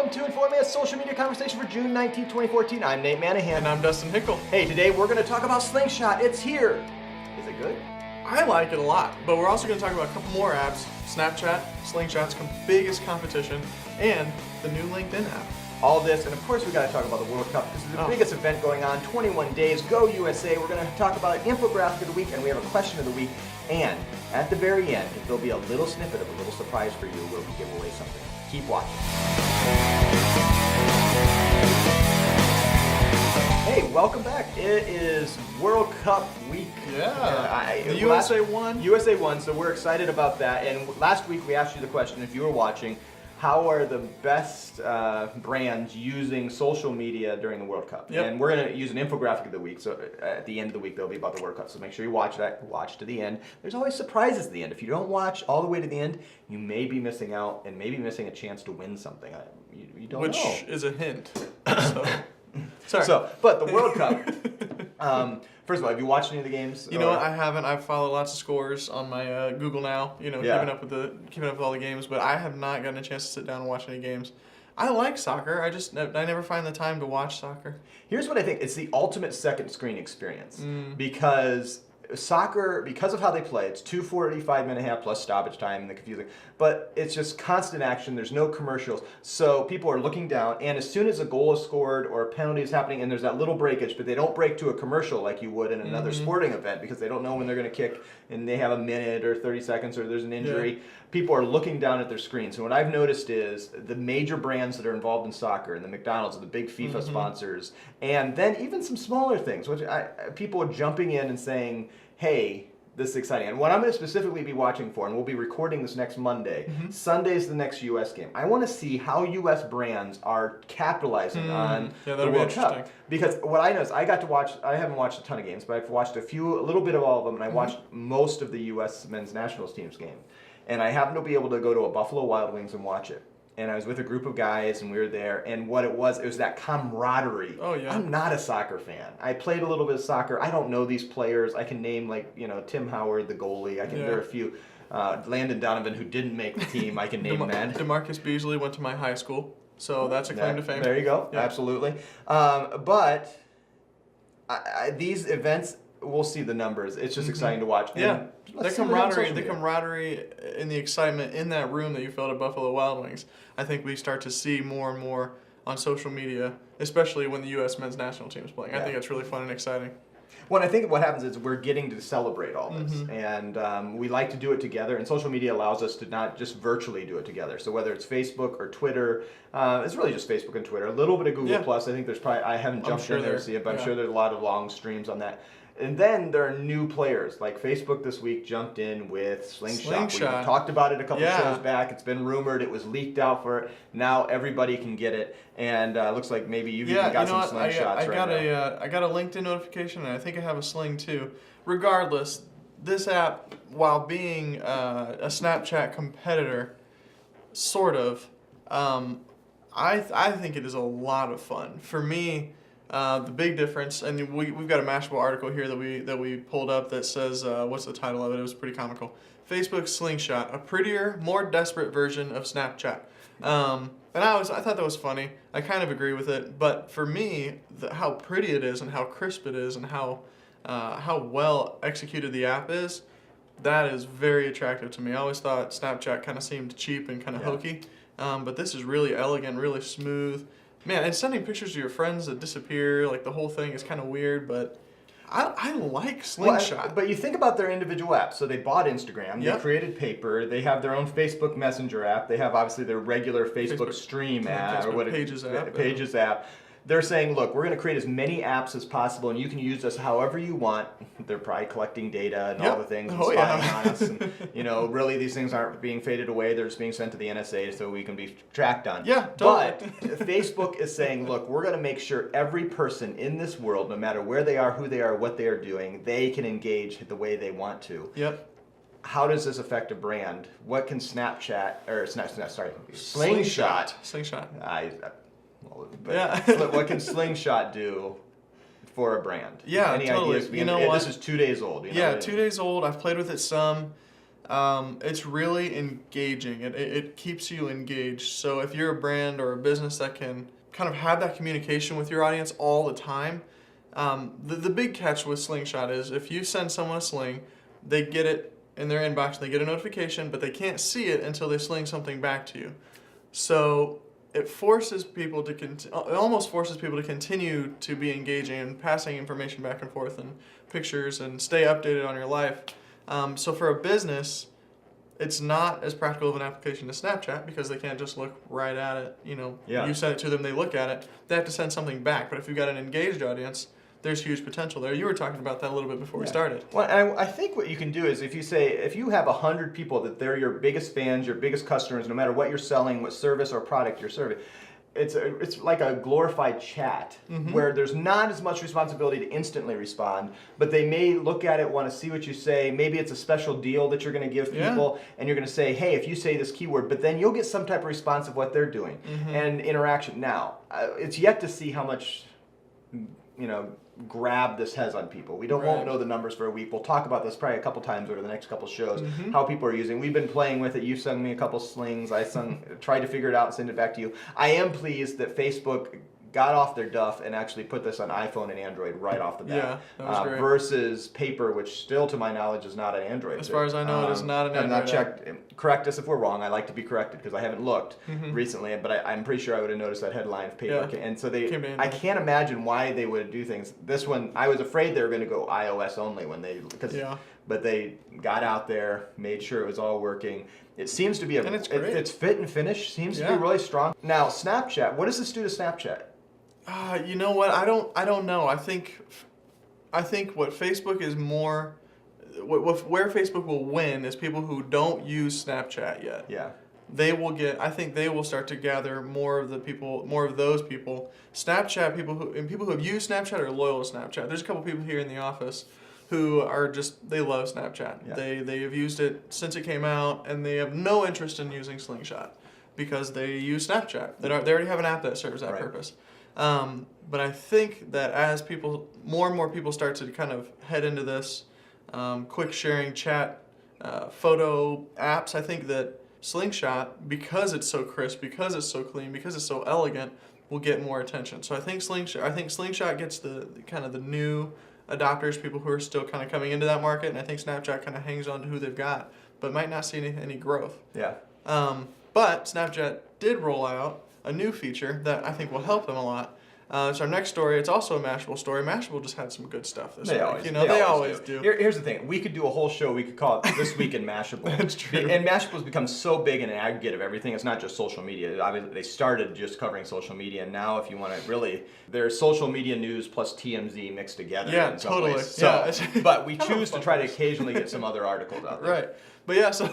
welcome to Informe, a social media conversation for June 19, 2014. I'm Nate Manahan. And I'm Dustin Hickle. Hey, today we're going to talk about Slingshot. It's here. Is it good? I like it a lot, but we're also going to talk about a couple more apps. Snapchat, Slingshot's biggest competition, and the new LinkedIn app. All this, and of course we got to talk about the World Cup. This is the biggest event going on, 21 days, go USA. We're going to talk about an infographic of the week, and we have a question of the week. And at the very end, there'll be a little snippet of a little surprise for you where we give away something. Keep watching. Hey, welcome back. It is World Cup week. The USA won. USA won, so we're excited about that. And last week we asked you the question, if you were watching, how are the best brands using social media during the World Cup? Yep. And we're going to use an infographic of the week. So at the end of the week, that'll be about the World Cup. So make sure you watch that. Watch to the end. There's always surprises at the end. If you don't watch all the way to the end, you may be missing out and maybe missing a chance to win something. You don't know. Which is a hint. But the World Cup. First of all, have you watched any of the games? You know what? I haven't. I've followed lots of scores on my Google Now. Keeping up with all the games. But I have not gotten a chance to sit down and watch any games. I like soccer. I never find the time to watch soccer. Here's what I think: it's the ultimate second screen experience because soccer, because of how they play, it's 2 45-minute half plus stoppage time and the confusing, but it's just constant action. There's no commercials, so people are looking down, and as soon as a goal is scored or a penalty is happening, and there's that little breakage, but they don't break to a commercial like you would in another sporting event because they don't know when they're going to kick, and they have a minute or 30 seconds or there's an injury. Yeah. People are looking down at their screens. And what I've noticed is the major brands that are involved in soccer, and the McDonald's, the big FIFA sponsors, and then even some smaller things, which people are jumping in and saying, hey, this is exciting. And what I'm going to specifically be watching for, and we'll be recording this next Monday, Sunday's the next U.S. game. I want to see how U.S. brands are capitalizing on the World Cup. Because what I know is I haven't watched a ton of games, but I've watched a little bit of all of them, and I watched most of the U.S. men's nationals team's game. And I happened to be able to go to a Buffalo Wild Wings and watch it. And I was with a group of guys, and we were there. And what it was that camaraderie. Oh, yeah. I'm not a soccer fan. I played a little bit of soccer. I don't know these players. I can name, Tim Howard, the goalie. There are a few. Landon Donovan, who didn't make the team. I can name that. DeMarcus Beasley went to my high school. So that's a claim to fame. There you go. Yeah. Absolutely. But these events, we'll see the numbers. It's just exciting to watch. Yeah. The camaraderie and the excitement in that room that you felt at Buffalo Wild Wings, I think we start to see more and more on social media, especially when the U.S. men's national team is playing. Yeah. I think it's really fun and exciting. Well, I think what happens is we're getting to celebrate all this, and we like to do it together, and social media allows us to not just virtually do it together. So whether it's Facebook or Twitter, it's really just Facebook and Twitter. A little bit of Google Plus. I think there's probably, I haven't jumped in there to see it, but I'm sure there's a lot of long streams on that. And then there are new players, like Facebook this week jumped in with Slingshot. We talked about it a couple shows back. It's been rumored. It was leaked out for it. Now everybody can get it. And looks like maybe you've even got some Slingshots right now. I got a LinkedIn notification, and I think I have a Sling too. Regardless, this app, while being a Snapchat competitor, sort of, I think it is a lot of fun. For me, the big difference, and we've got a Mashable article here that we pulled up that says, what's the title of it? It was pretty comical. Facebook Slingshot, a prettier, more desperate version of Snapchat. And I thought that was funny. I kind of agree with it, but for me, how pretty it is and how crisp it is and how well executed the app is, that is very attractive to me. I always thought Snapchat kind of seemed cheap and kind of hokey, but this is really elegant, really smooth. Man, and sending pictures to your friends that disappear, like the whole thing is kind of weird, but I like Slingshot. Well, but you think about their individual apps. So they bought Instagram, they created Paper, they have their own Facebook Messenger app, they have obviously their regular Facebook Stream app, or what Pages app. They're saying, look, we're going to create as many apps as possible, and you can use us however you want. They're probably collecting data and all the things and spying on us. And, really these things aren't being faded away. They're just being sent to the NSA so we can be tracked on. Yeah, totally. But Facebook is saying, look, we're going to make sure every person in this world, no matter where they are, who they are, what they are doing, they can engage the way they want to. Yep. How does this affect a brand? What can Slingshot. What can Slingshot do for a brand? Yeah, Any totally. ideas? This is 2 days old. 2 days old. I've played with it some. It's really engaging. It keeps you engaged. So if you're a brand or a business that can kind of have that communication with your audience all the time, the big catch with Slingshot is if you send someone a sling, they get it in their inbox, they get a notification, but they can't see it until they sling something back to you. So it forces people to it almost forces people to continue to be engaging and passing information back and forth and pictures and stay updated on your life. So for a business, it's not as practical of an application as Snapchat because they can't just look right at it. You send it to them, they look at it. They have to send something back. But if you've got an engaged audience, there's huge potential there. You were talking about that a little bit before we started. Well, I think what you can do is if you have 100 people that they're your biggest fans, your biggest customers, no matter what you're selling, what service or product you're serving, it's like a glorified chat where there's not as much responsibility to instantly respond, but they may look at it, want to see what you say. Maybe it's a special deal that you're going to give people, and you're going to say, hey, if you say this keyword, but then you'll get some type of response of what they're doing and interaction. Now, it's yet to see how much, grab this has on people. We won't know the numbers for a week. We'll talk about this probably a couple times over the next couple shows, how people are using. We've been playing with it. You sent me a couple slings. I tried to figure it out and send it back to you. I am pleased that Facebook got off their duff and actually put this on iPhone and Android right off the bat. Yeah, that was great. Versus Paper, which still, to my knowledge, is not an Android. As far as I know, it is not an Android. I've not checked. Correct us if we're wrong. I like to be corrected because I haven't looked recently, but I'm pretty sure I would have noticed that headline of Paper. Yeah. And so I can't imagine why they would do things. This one, I was afraid they were going to go iOS only but they got out there, made sure it was all working. It seems to be it's fit and finish. Seems to be really strong. Now, Snapchat. What does this do to Snapchat? You know what? I don't know. I think what Facebook is more, where Facebook will win is people who don't use Snapchat yet. Yeah. I think they will start to gather more of those people. Snapchat people who have used Snapchat are loyal to Snapchat. There's a couple people here in the office who are they love Snapchat. Yeah. They have used it since it came out, and they have no interest in using Slingshot because they use Snapchat. They already have an app that serves that purpose. But I think that as more and more people start to kind of head into this quick sharing chat photo apps, I think that Slingshot, because it's so crisp, because it's so clean, because it's so elegant, will get more attention. So I think Slingshot gets the kind of the new adopters, people who are still kind of coming into that market, and I think Snapchat kind of hangs on to who they've got, but might not see any growth. Yeah. But Snapchat did roll out a new feature that I think will help them a lot. It's our next story. It's also a Mashable story. Mashable just had some good stuff this week. They always do. Here's the thing. We could do a whole show. We could call it This Week in Mashable. That's true. And Mashable's become so big in an aggregate of everything. It's not just social media. Obviously, they started just covering social media, and now if you want to really, there's social media news plus TMZ mixed together. Yeah, in some totally. ways. So, but we choose to try to occasionally get some other articles out there. Right. But yeah, so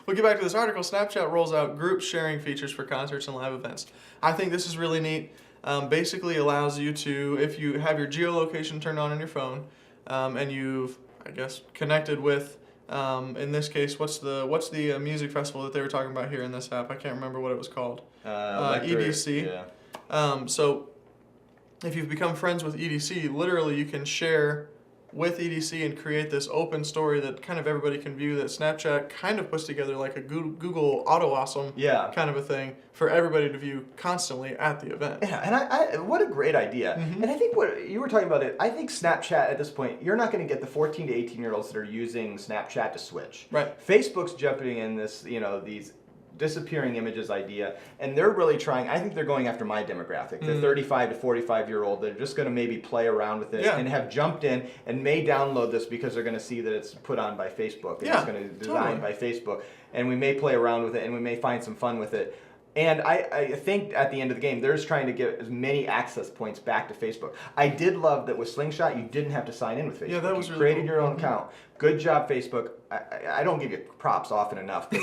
we'll get back to this article. Snapchat rolls out group sharing features for concerts and live events. I think this is really neat. Basically allows you to, if you have your geolocation turned on your phone, and you've, I guess, connected with, in this case, what's the music festival that they were talking about here in this app? I can't remember what it was called. EDC. Yeah. So if you've become friends with EDC, literally you can share with EDC and create this open story that kind of everybody can view, that Snapchat kind of puts together like a Google Auto Awesome kind of a thing for everybody to view constantly at the event. Yeah, and I what a great idea. And I think what you were talking about, I think Snapchat at this point, you're not going to get the 14 to 18-year-olds that are using Snapchat to switch. Right. Facebook's jumping in this, these disappearing images idea, and they're really trying. I think they're going after my demographic, the 35 to 45-year-old. They're just going to maybe play around with this and have jumped in and may download this because they're going to see that it's put on by Facebook and it's going to design by Facebook, and we may play around with it and we may find some fun with it. And I think at the end of the game, they're just trying to get as many access points back to Facebook. I did love that with Slingshot, you didn't have to sign in with Facebook. Yeah, that was you really created your own account. Good job, Facebook. I don't give you props often enough, but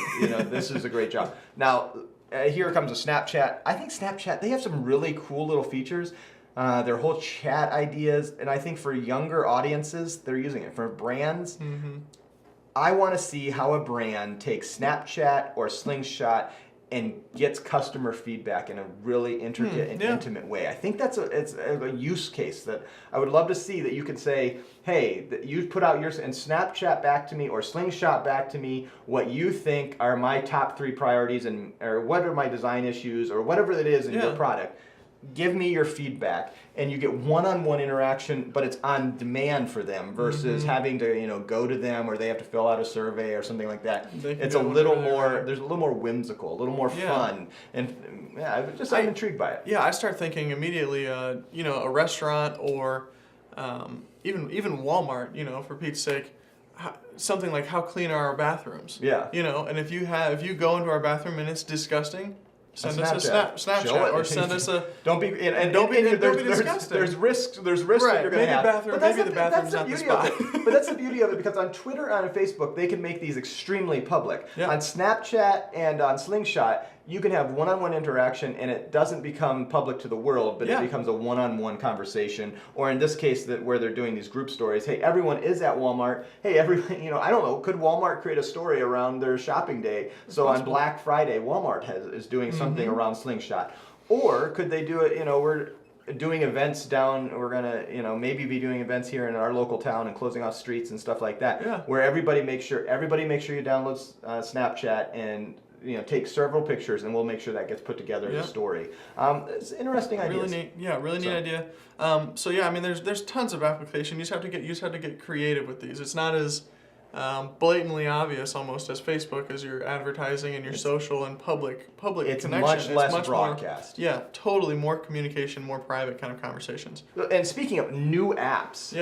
this is a great job. Now, here comes a Snapchat. I think Snapchat, they have some really cool little features. Their whole chat ideas, and I think for younger audiences, they're using it. For brands, I want to see how a brand takes Snapchat or Slingshot and gets customer feedback in a really intricate and intimate way. I think it's a use case that I would love to see, that you could say, hey, that you put out yours and Snapchat back to me or Slingshot back to me what you think are my top 3 priorities or what are my design issues or whatever it is in your product. Give me your feedback, and you get one-on-one interaction, but it's on demand for them versus having to go to them, or they have to fill out a survey or something like that. It's a little more. There's a little more whimsical, a little more fun, and I'm intrigued by it. Yeah, I start thinking immediately. A restaurant or even Walmart. For Pete's sake. Something like, how clean are our bathrooms? Yeah. And if you go into our bathroom and it's disgusting, send us a Snapchat or send us a. Don't be disgusting. There's risks that you're going to have. Maybe the bathroom's not the spot. But that's the beauty of it, because on Twitter and on Facebook they can make these extremely public. Yeah. On Snapchat and on Slingshot, you can have one-on-one interaction, and it doesn't become public to the world, but it becomes a one-on-one conversation. Or in this case, where they're doing these group stories. Hey, everyone is at Walmart. Hey, everyone, I don't know. Could Walmart create a story around their shopping day? So on Black Friday, Walmart is doing something around Slingshot. Or could they do it? We're doing events down. We're gonna, maybe be doing events here in our local town and closing off streets and stuff like that. Yeah. Where everybody make sure you download Snapchat and take several pictures, and we'll make sure that gets put together as a story. It's an interesting idea. Really neat idea. There's tons of application. You just have to get creative with these. It's not as blatantly obvious almost as Facebook, as your advertising and your social and public It's connection. much less much broadcast. More, totally more communication, more private kind of conversations. And speaking of new apps,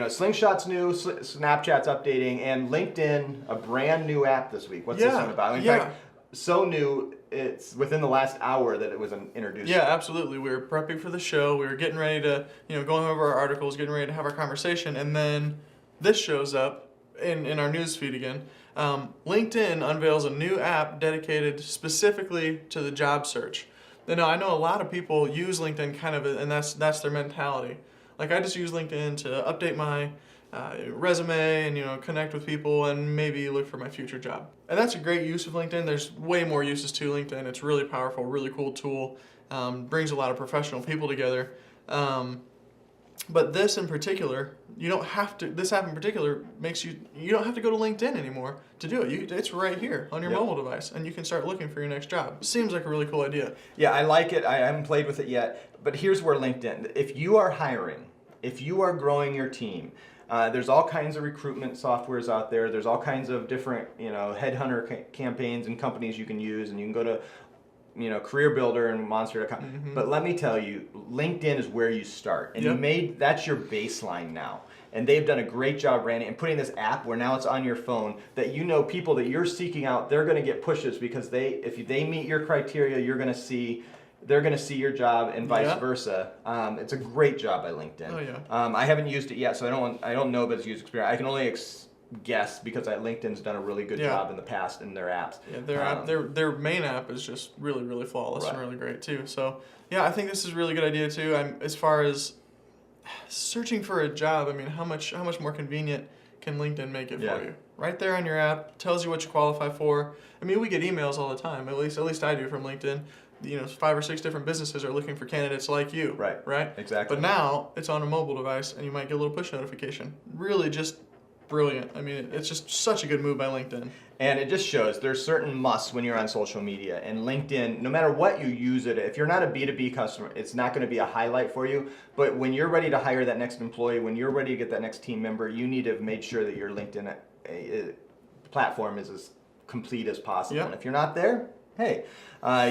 Slingshot's new, Snapchat's updating, and LinkedIn, a brand new app this week. What's this one about? In fact, so new, it's within the last hour that it was introduced. Yeah, absolutely. We were prepping for the show. We were getting ready to, going over our articles, getting ready to have our conversation, and then this shows up in our news feed again. LinkedIn unveils a new app dedicated specifically to the job search. Now, I know a lot of people use LinkedIn and that's their mentality. Like, I just use LinkedIn to update my resume and connect with people and maybe look for my future job. And that's a great use of LinkedIn. There's way more uses to LinkedIn. It's really powerful, really cool tool. Brings a lot of professional people together. But this in particular, this app in particular makes you don't have to go to LinkedIn anymore to do it. It's right here on your mobile device, and you can start looking for your next job. Seems like a really cool idea. Yeah, I like it. I haven't played with it yet, but here's where LinkedIn, if you are hiring, if you are growing your team, there's all kinds of recruitment softwares out there. There's all kinds of different, headhunter campaigns and companies you can use, and you can go to Career Builder and Monster.com. But let me tell you, LinkedIn is where you start. And that's your baseline now. And they've done a great job branding and putting this app where now it's on your phone, that people that you're seeking out, they're going to get pushes, because if they meet your criteria, they're going to see your job, and vice versa. It's a great job by LinkedIn. Oh, yeah. I haven't used it yet, so I don't know about its user experience. I can only guess, because LinkedIn's done a really good job in the past in their apps. Yeah, their main app is just really, really flawless and really great too. So yeah, I think this is a really good idea too. As far as searching for a job, how much more convenient can LinkedIn make it for you? Right there on your app, tells you what you qualify for. We get emails all the time. At least I do, from LinkedIn. 5 or 6 different businesses are looking for candidates like you. Right. Exactly. But now it's on a mobile device, and you might get a little push notification. Really, just brilliant. It's just such a good move by LinkedIn. And it just shows there's certain musts when you're on social media. And LinkedIn, no matter what you use it, if you're not a B2B customer, it's not going to be a highlight for you. But when you're ready to hire that next employee, when you're ready to get that next team member, you need to make sure that your LinkedIn platform is as complete as possible. And if you're not there, hey,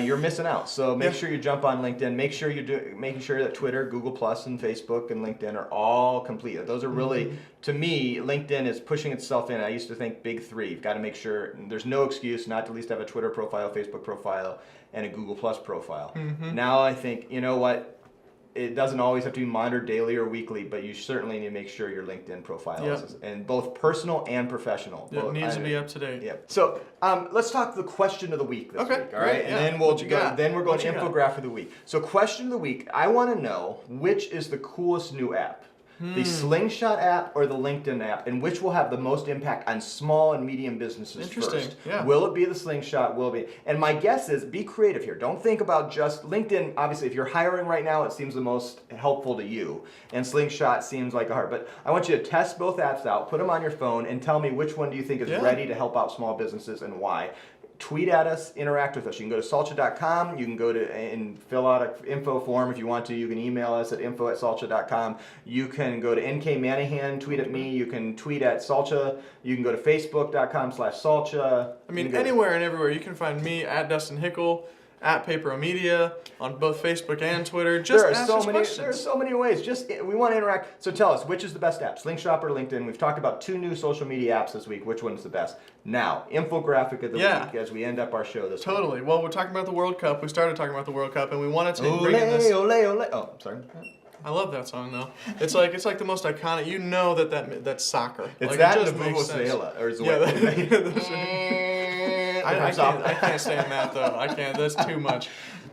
you're missing out. So make sure you jump on LinkedIn. Make sure making sure that Twitter, Google Plus, and Facebook and LinkedIn are all complete. Those are really, to me, LinkedIn is pushing itself in. I used to think big 3. You've got to make sure there's no excuse not to at least have a Twitter profile, Facebook profile, and a Google Plus profile. Now I think, you know what? It doesn't always have to be monitored daily or weekly, but you certainly need to make sure your LinkedIn profile is and both personal and professional. It needs to be up to date. Yeah. So let's talk the question of the week this week. All right, and then we're going to infograph of the week. So question of the week: I want to know, which is the coolest new app? The Slingshot app or the LinkedIn app, and which will have the most impact on small and medium businesses first? Yeah. Will it be the Slingshot? Will it be? And my guess is be creative here. Don't think about just LinkedIn. Obviously, if you're hiring right now, it seems the most helpful to you. And Slingshot seems like a hard. But I want you to test both apps out, put them on your phone, and tell me which one do you think is ready to help out small businesses and why. Tweet at us, interact with us. You can go to salcha.com. You can go to and fill out an info form if you want to. You can email us at info@salcha.com. You can go to NK Manahan, tweet at me. You can tweet at Salcha. You can go to facebook.com/Salcha. I mean, anywhere and everywhere. You can find me at Dustin Hickle, at Papero Media, on both Facebook and Twitter. Just ask us questions. There are so many ways. We want to interact. So tell us, which is the best app, Slingshot or LinkedIn? We've talked about 2 new social media apps this week. Which one's the best? Now, infographic of the week as we end up our show this week. Totally. Well, we're talking about the World Cup. We started talking about the World Cup, and we wanted to bring in this. Ole, ole. Oh, sorry. I love that song though. It's like the most iconic. You know that's soccer. It's like, that it and the Vuvuzela, or I can't stand that though. I can't. That's too much.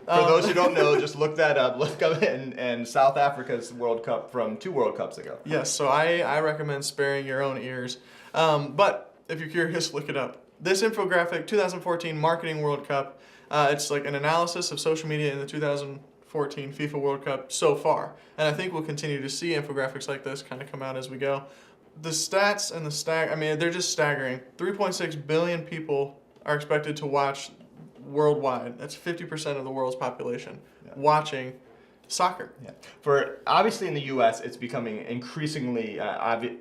For those who don't know, just look that up. Look up and South Africa's World Cup from 2 World Cups ago. Yes, so I recommend sparing your own ears. But if you're curious, look it up. This infographic, 2014 Marketing World Cup. It's like an analysis of social media in the 2014 FIFA World Cup so far. And I think we'll continue to see infographics like this kind of come out as we go. The stats and they're just staggering. 3.6 billion people are expected to watch worldwide. That's 50% of the world's population watching soccer. Yeah. For obviously in the U.S., it's becoming increasingly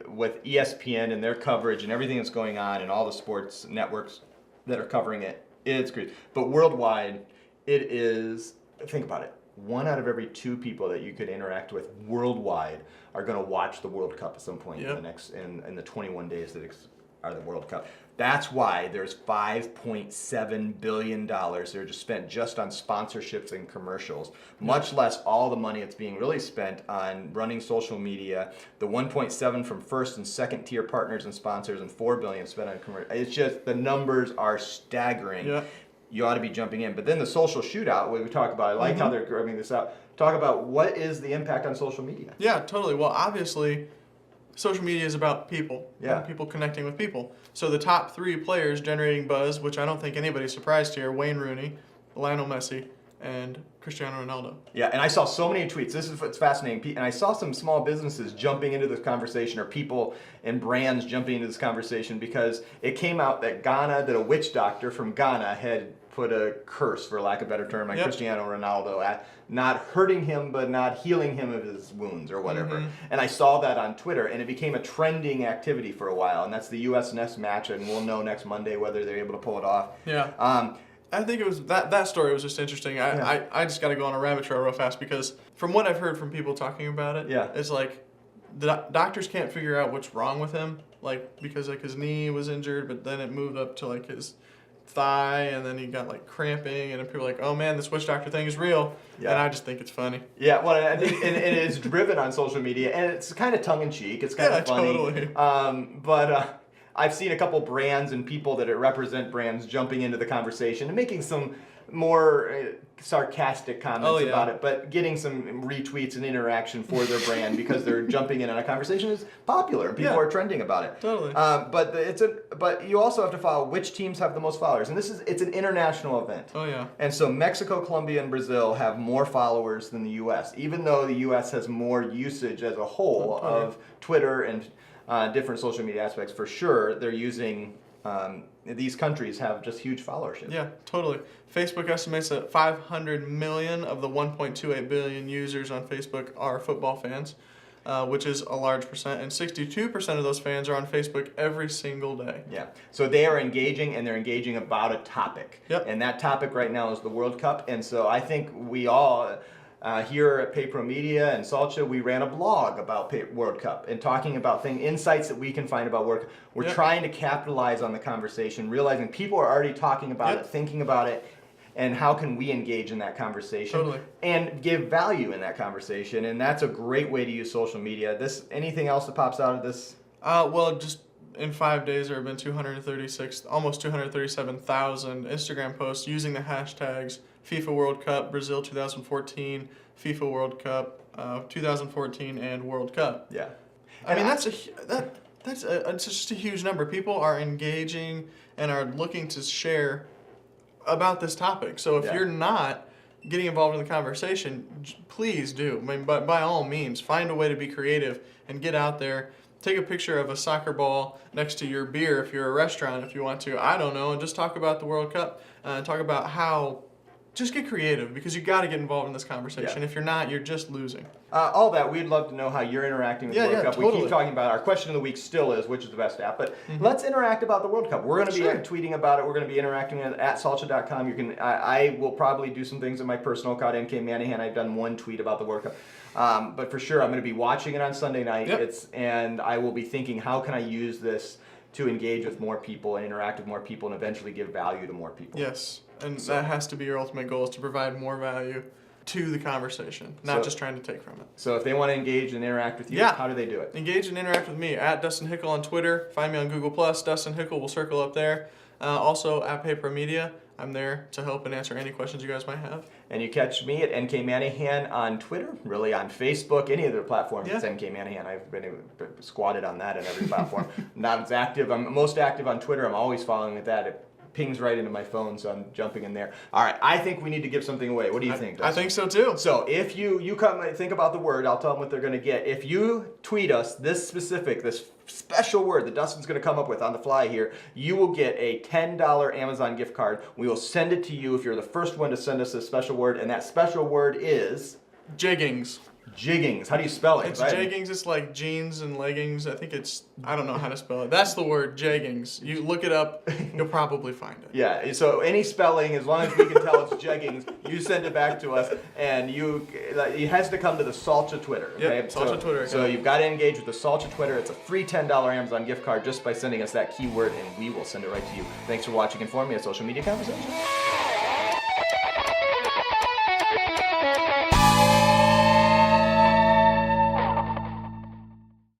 with ESPN and their coverage and everything that's going on and all the sports networks that are covering it. It's great. But worldwide, it is. Think about it. 1 out of every 2 people that you could interact with worldwide are going to watch the World Cup at some point in the next in the 21 days that are the World Cup. That's why there's $5.7 billion they're just spent just on sponsorships and commercials, much less all the money that's being really spent on running social media, the 1.7 from first and second tier partners and sponsors, and $4 billion spent on commercials. It's just, the numbers are staggering. Yeah. You ought to be jumping in. But then the social shootout, what we talk about, I like how they're grabbing this out. Talk about what is the impact on social media. Yeah, totally. Well, obviously, social media is about people. And people connecting with people. So the top 3 players generating buzz, which I don't think anybody's surprised here, Wayne Rooney, Lionel Messi, and Cristiano Ronaldo. Yeah, and I saw so many tweets. This is what's fascinating. And I saw some small businesses jumping into this conversation, or people and brands jumping into this conversation, because it came out that that a witch doctor from Ghana had put a curse, for lack of a better term, on Cristiano Ronaldo, not hurting him but not healing him of his wounds or whatever. And I saw that on Twitter, and it became a trending activity for a while. And that's the U.S. Nest match, and we'll know next Monday whether they're able to pull it off. Yeah. I think it was that story was just interesting. I just got to go on a rabbit trail real fast, because from what I've heard from people talking about it, it's like the doctors can't figure out what's wrong with him, like because like his knee was injured, but then it moved up to like his thigh, and then he got like cramping, and people are like, oh man, this witch doctor thing is real. And I just think it's funny. Yeah, well, I think and it is driven on social media, and it's kind of tongue-in-cheek. It's kind of funny. Totally. But I've seen a couple brands and people that represent brands jumping into the conversation and making some more sarcastic comments about it, but getting some retweets and interaction for their brand because they're jumping in on a conversation is popular and people are trending about it. Totally. But you also have to follow which teams have the most followers, and it's an international event. Oh yeah. And so Mexico, Colombia, and Brazil have more followers than the U.S., even though the U.S. has more usage as a whole of Twitter and different social media aspects. For sure, they're using. These countries have just huge followership. Yeah, totally. Facebook estimates that 500 million of the 1.28 billion users on Facebook are football fans, which is a large percent, and 62% of those fans are on Facebook every single day. Yeah, so they are engaging, and they're engaging about a topic. Yep. And that topic right now is the World Cup, and so I think we all... here at Papero Media and Salcha, we ran a blog about World Cup and talking about insights that we can find about World Cup. We're trying to capitalize on the conversation, realizing people are already talking about it, thinking about it, and how can we engage in that conversation and give value in that conversation. And that's a great way to use social media. Anything else that pops out of this? Well, just in 5 days, there have been almost 237,000 Instagram posts using the hashtags FIFA World Cup, Brazil 2014, FIFA World Cup, 2014, and World Cup. Yeah. I mean, that's just a huge number. People are engaging and are looking to share about this topic. So if you're not getting involved in the conversation, please do. I mean, by all means, find a way to be creative and get out there. Take a picture of a soccer ball next to your beer if you're a restaurant, if you want to. I don't know, and just talk about the World Cup. Talk about how. Just get creative, because you got to get involved in this conversation. Yeah. If you're not, you're just losing. All that, we'd love to know how you're interacting with the World Cup. Totally. We keep talking about, our question of the week still is, which is the best app? But let's interact about the World Cup. We're going to be tweeting about it. We're going to be interacting at salcha.com. You can. I will probably do some things in my personal account, NK Manahan. I've done one tweet about the World Cup. But for sure, I'm going to be watching it on Sunday night. And I will be thinking, how can I use this to engage with more people and interact with more people and eventually give value to more people? Yes. And that has to be your ultimate goal, is to provide more value to the conversation, not just trying to take from it. So if they want to engage and interact with you, how do they do it? Engage and interact with me at Dustin Hickle on Twitter. Find me on Google+. Dustin Hickle will circle up there. Also at Paper Media. I'm there to help and answer any questions you guys might have. And you catch me at NK Manahan on Twitter, really on Facebook, any other platform. It's NK Manahan. I've been squatted on that in every platform. Not as active. I'm most active on Twitter. I'm always following at that. It pings right into my phone, so I'm jumping in there. All right, I think we need to give something away. What do you think, Dustin? I think so too. So if you come think about the word, I'll tell them what they're going to get. If you tweet us this special word that Dustin's going to come up with on the fly here, you will get a $10 Amazon gift card. We will send it to you if you're the first one to send us this special word, and that special word is Jiggings. Jiggings. How do you spell it? It's jeggings. It's like jeans and leggings. I think I don't know how to spell it. That's the word, jeggings. You look it up, you'll probably find it. Yeah, so any spelling, as long as we can tell it's jeggings, you send it back to us, and it has to come to the Salcha Twitter. Okay? Yep, Salcha Twitter. So you've got to engage with the Salcha Twitter. It's a free $10 Amazon gift card just by sending us that keyword, and we will send it right to you. Thanks for watching Informe, a social media conversation.